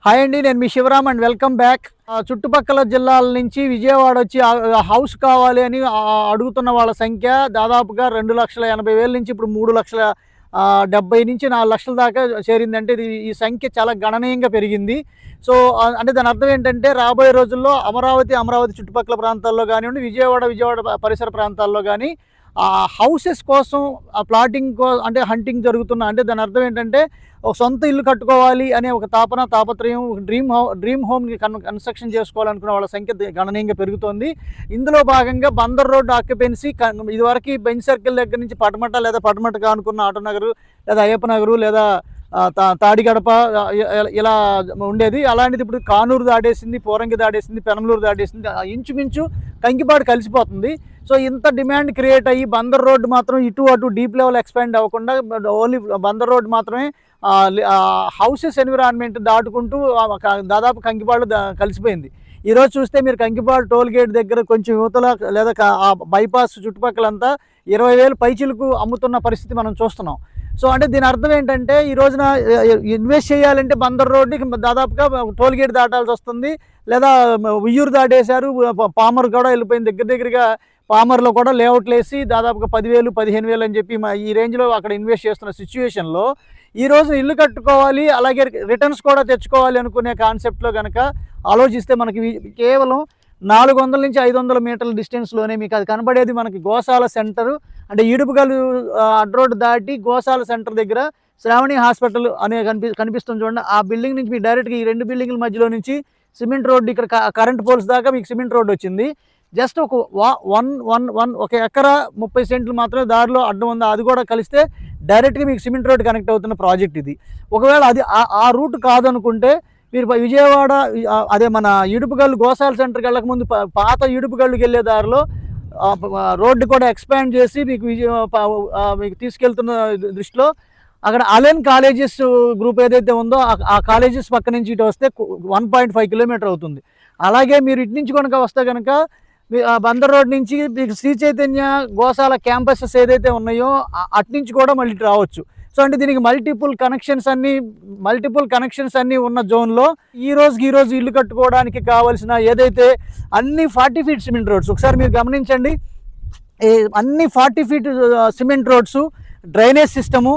Hi అండి, నేను మీ Shivaram and welcome back. చుట్టుపక్కల జిల్లాల నుంచి విజయవాడ వచ్చి హౌస్ కావాలి అని అడుగుతున్న వాళ్ళ సంఖ్య దాదాపుగా 2,80,000 నుంచి ఇప్పుడు 3,70,000 నుంచి 4 లక్షల దాకా చేరిందంటే ఈ సంఖ్య చాలా గణనీయంగా పెరిగింది. సో అంటే దాని అర్థం ఏంటంటే రాబోయే రోజుల్లో అమరావతి చుట్టుపక్కల ప్రాంతాల్లో కానివ్వండి, విజయవాడ పరిసర ప్రాంతాల్లో కానీ హౌసెస్ కోసం ప్లాటింగ్ అంటే హంటింగ్ జరుగుతున్న, అంటే దాని అర్థం ఏంటంటే ఒక సొంత ఇల్లు కట్టుకోవాలి అనే ఒక తాపత్రయం, డ్రీమ్ హోమ్ని కన్స్ట్రక్షన్ చేసుకోవాలనుకున్న వాళ్ళ సంఖ్య గణనీయంగా పెరుగుతోంది. ఇందులో భాగంగా బందర్ రోడ్ ఆక్యుపెన్సీ ఇదివరకు బెంచ్ సర్కిల్ దగ్గర నుంచి పటమట అనుకున్న ఆటోనగరు లేదా అయ్యప్ప నగరు లేదా తాడిగడప ఇలా ఉండేది. అలాంటిది ఇప్పుడు కానూరు దాటేసింది, పోరంగి దాటేసింది, పెనమలూరు దాటేసింది, ఇంచుమించు కంకిపాడు కలిసిపోతుంది. సో ఇంత డిమాండ్ క్రియేట్ అయ్యి బందర్ రోడ్డు మాత్రం ఇటు అటు డీప్ లెవెల్ ఎక్స్పాండ్ అవ్వకుండా ఓన్లీ బందర్ రోడ్డు మాత్రమే హౌసెస్ ఎన్విరాన్మెంట్ దాటుకుంటూ దాదాపు కంకిపాడు కలిసిపోయింది. ఈరోజు చూస్తే మీరు కంకిపాడు టోల్ గేట్ దగ్గర కొంచెం యువతల లేదా బైపాస్ చుట్టుపక్కలంతా 20,000 పైచిలకు అమ్ముతున్న పరిస్థితి మనం చూస్తున్నాం. సో అంటే దీని అర్థం ఏంటంటే ఈ రోజున ఇన్వెస్ట్ చేయాలంటే బందర్ రోడ్డుకి దాదాపుగా టోల్ గేట్ దాటాల్సి వస్తుంది, లేదా ఉయ్యూరు దాటేశారు, పామర్ కూడా వెళ్ళిపోయింది. దగ్గరగా పామర్లో కూడా లేఅవుట్లు వేసి దాదాపుగా 10,000, 15,000 అని చెప్పి ఈ రేంజ్లో అక్కడ ఇన్వెస్ట్ చేస్తున్న సిచ్యువేషన్లో ఈరోజు ఇల్లు కట్టుకోవాలి, అలాగే రిటర్న్స్ కూడా తెచ్చుకోవాలి అనుకునే కాన్సెప్ట్లో కనుక ఆలోచిస్తే మనకి కేవలం 400 నుంచి 500 మీటర్ల డిస్టెన్స్లోనే మీకు అది కనబడేది. మనకి గోశాల సెంటరు అంటే ఈడుపుగల్లు అడ్రోడ్ దాటి గోశాల సెంటర్ దగ్గర శ్రావణి హాస్పిటల్ అనే కనిపిస్తుంది చూడండి. ఆ బిల్డింగ్ నుంచి మీకు డైరెక్ట్గా ఈ 2 బిల్డింగ్ల మధ్యలో నుంచి సిమెంట్ రోడ్డు, ఇక్కడ కరెంట్ పోల్స్ దాకా మీకు సిమెంట్ రోడ్డు వచ్చింది. జస్ట్ ఒక 1 ఎకరా 30 సెంట్లు మాత్రమే దారిలో అడ్డం ఉంది. అది కూడా కలిస్తే డైరెక్ట్గా మీకు సిమెంట్ రోడ్ కనెక్ట్ అవుతున్న ప్రాజెక్ట్ ఇది. ఒకవేళ అది ఆ రూట్ కాదనుకుంటే మీరు విజయవాడ అదే మన ఇడుపుగల్లు గోశాల సెంటర్కి వెళ్ళక ముందు పాత ఇడుపుగల్లుకి వెళ్ళే దారిలో రోడ్డు కూడా ఎక్స్పాండ్ చేసి మీకు తీసుకెళ్తున్న దృష్టిలో అక్కడ అలెన్ కాలేజెస్ గ్రూప్ ఏదైతే ఉందో ఆ కాలేజెస్ పక్క నుంచి ఇటు వస్తే 1.5 కిలోమీటర్ అవుతుంది. అలాగే మీరు ఇటు నుంచి కనుక వస్తే కనుక బందర్ రోడ్ నుంచి మీకు శ్రీ చైతన్య గోశాల క్యాంపసెస్ ఏదైతే ఉన్నాయో అటు నుంచి కూడా మళ్ళీ రావచ్చు. సో అంటే దీనికి మల్టిపుల్ కనెక్షన్స్ అన్నీ ఉన్న జోన్లో ఈ రోజు ఇల్లు కట్టుకోవడానికి కావాల్సిన ఏదైతే అన్ని 40 ఫీట్ సిమెంట్ రోడ్స్, ఒకసారి మీరు గమనించండి, అన్ని 40 feet cement roads, drainage system,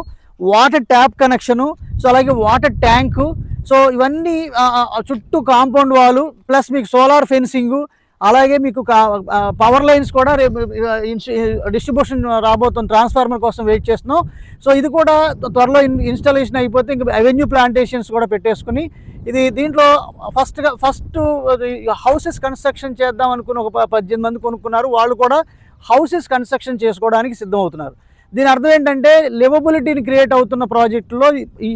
water tap connection, so అలాగే వాటర్ ట్యాంకు, సో ఇవన్నీ చుట్టూ కాంపౌండ్ వాలు ప్లస్ మీకు సోలార్ ఫెన్సింగు, అలాగే మీకు పవర్ లైన్స్ కూడా డిస్ట్రిబ్యూషన్ రాబోతుంది. ట్రాన్స్ఫార్మర్ కోసం వెయిట్ చేస్తున్నాం. సో ఇది కూడా త్వరలో ఇన్స్టాలేషన్ అయిపోతే ఇంకా అవెన్యూ ప్లాంటేషన్స్ కూడా పెట్టేసుకుని దీంట్లో ఫస్ట్ హౌసెస్ కన్స్ట్రక్షన్ చేద్దాం అనుకుని ఒక 18 మంది కొనుక్కున్నారు. వాళ్ళు కూడా హౌసెస్ కన్స్ట్రక్షన్ చేసుకోవడానికి సిద్ధమవుతున్నారు. దీని అర్థం ఏంటంటే లివబిలిటీని క్రియేట్ అవుతున్న ప్రాజెక్టులో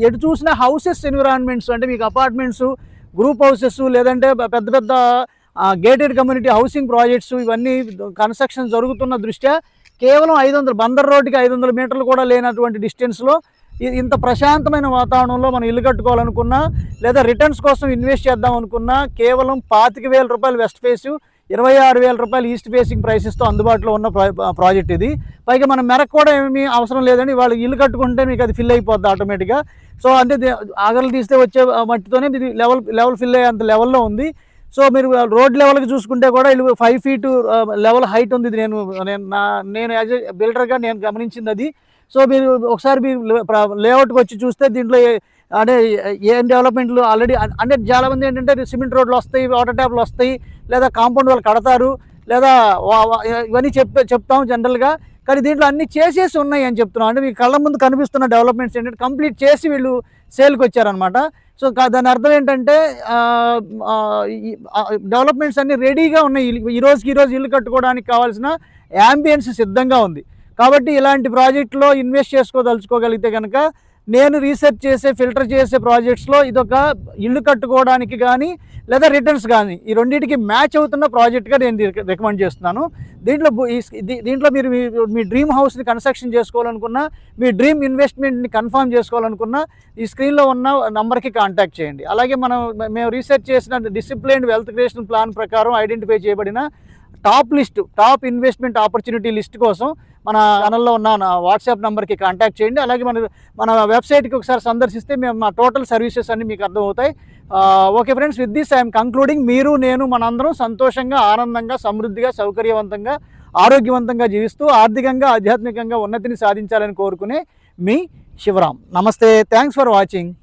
ఎటు చూసిన హౌసెస్ ఎన్విరాన్మెంట్స్ అంటే మీకు అపార్ట్మెంట్స్, గ్రూప్ హౌసెస్, లేదంటే పెద్ద గేటెడ్ కమ్యూనిటీ హౌసింగ్ ప్రాజెక్ట్స్ ఇవన్నీ కన్స్ట్రక్షన్ జరుగుతున్న దృష్ట్యా కేవలం 500 బందర్ రోడ్డుకి 500 మీటర్లు కూడా లేనటువంటి డిస్టెన్స్లో ఇంత ప్రశాంతమైన వాతావరణంలో మనం ఇల్లు కట్టుకోవాలనుకున్నా లేదా రిటర్న్స్ కోసం ఇన్వెస్ట్ చేద్దాం అనుకున్నా కేవలం 25,000 రూపాయలు వెస్ట్ ఫేసు, 26,000 రూపాయలు ఈస్ట్ ఫేసింగ్ ప్రైసెస్తో అందుబాటులో ఉన్న ప్రాజెక్ట్ ఇది. పైగా మనం మెరకు కూడా ఏమీ అవసరం లేదండి, వాళ్ళు ఇల్లు కట్టుకుంటే మీకు అది ఫిల్ అయిపోద్ది ఆటోమేటిక్గా. సో అంటే ఆగలు తీస్తే వచ్చే మట్టితోనే ఇది లెవెల్ ఫిల్ అయ్యేంత లెవెల్లో ఉంది. సో మీరు రోడ్ లెవెల్కి చూసుకుంటే కూడా 5 ఫీట్ లెవెల్ హైట్ ఉంది. నేను యాజ్ ఎ బిల్డర్గా నేను గమనించింది అది. సో మీరు ఒకసారి మీరు లేఅవుట్కి వచ్చి చూస్తే దీంట్లో అంటే ఏం డెవలప్మెంట్లు ఆల్రెడీ అంటే చాలామంది ఏంటంటే సిమెంట్ రోడ్లు వస్తాయి, వాటర్ ట్యాప్లు వస్తాయి, లేదా కాంపౌండ్ వాళ్ళు కడతారు, లేదా ఇవన్నీ చెప్తాం జనరల్గా. కానీ దీంట్లో అన్నీ చేసేసి ఉన్నాయి అని చెప్తున్నాం. అంటే మీ కళ్ళ ముందు కనిపిస్తున్న డెవలప్మెంట్స్ ఏంటంటే కంప్లీట్ చేసి వీళ్ళు సేల్కి వచ్చారనమాట. సో దాని అర్థం ఏంటంటే డెవలప్మెంట్స్ అన్నీ రెడీగా ఉన్నాయి. ఈ రోజు ఇల్లు కట్టుకోవడానికి కావాల్సిన యాంబియన్స్ సిద్ధంగా ఉంది. కాబట్టి ఇలాంటి ప్రాజెక్టులో ఇన్వెస్ట్ చేసుకోదలుచుకోగలిగితే కనుక నేను రీసెర్చ్ ఫిల్టర్ చేసే ప్రాజెక్ట్స్లో ఇదొక ఇల్లు కట్టుకోవడానికి కానీ లేదా రిటర్న్స్ కానీ ఈ రెండింటికి మ్యాచ్ అవుతున్న ప్రాజెక్ట్గా నేను రికమెండ్ చేస్తున్నాను. దీంట్లో మీరు మీ డ్రీమ్ హౌస్ని కన్స్ట్రక్షన్ చేసుకోవాలనుకున్నా, మీ డ్రీమ్ ఇన్వెస్ట్మెంట్ని కన్ఫర్మ్ చేసుకోవాలనుకున్నా ఈ స్క్రీన్లో ఉన్న నంబర్కి కాంటాక్ట్ చేయండి. అలాగే మేము రీసెర్చ్ చేసిన డిసిప్లైన్డ్ వెల్త్ క్రియేషన్ ప్లాన్ ప్రకారం ఐడెంటిఫై చేయబడిన టాప్ ఇన్వెస్ట్మెంట్ ఆపర్చునిటీ లిస్ట్ కోసం మన ఛానల్లో ఉన్న వాట్సాప్ నెంబర్కి కాంటాక్ట్ చేయండి. అలాగే మన వెబ్సైట్కి ఒకసారి సందర్శిస్తే మేము మా టోటల్ సర్వీసెస్ అన్నీ మీకు అర్థమవుతాయి. Okay friends, with this I'm concluding. మీరు, నేను, మనందరం సంతోషంగా, ఆనందంగా, సమృద్ధిగా, సౌకర్యవంతంగా, ఆరోగ్యవంతంగా జీవిస్తూ ఆర్థికంగా, ఆధ్యాత్మికంగా ఉన్నతిని సాధించాలని కోరుకునే మీ శివరాం. నమస్తే. Thanks for watching.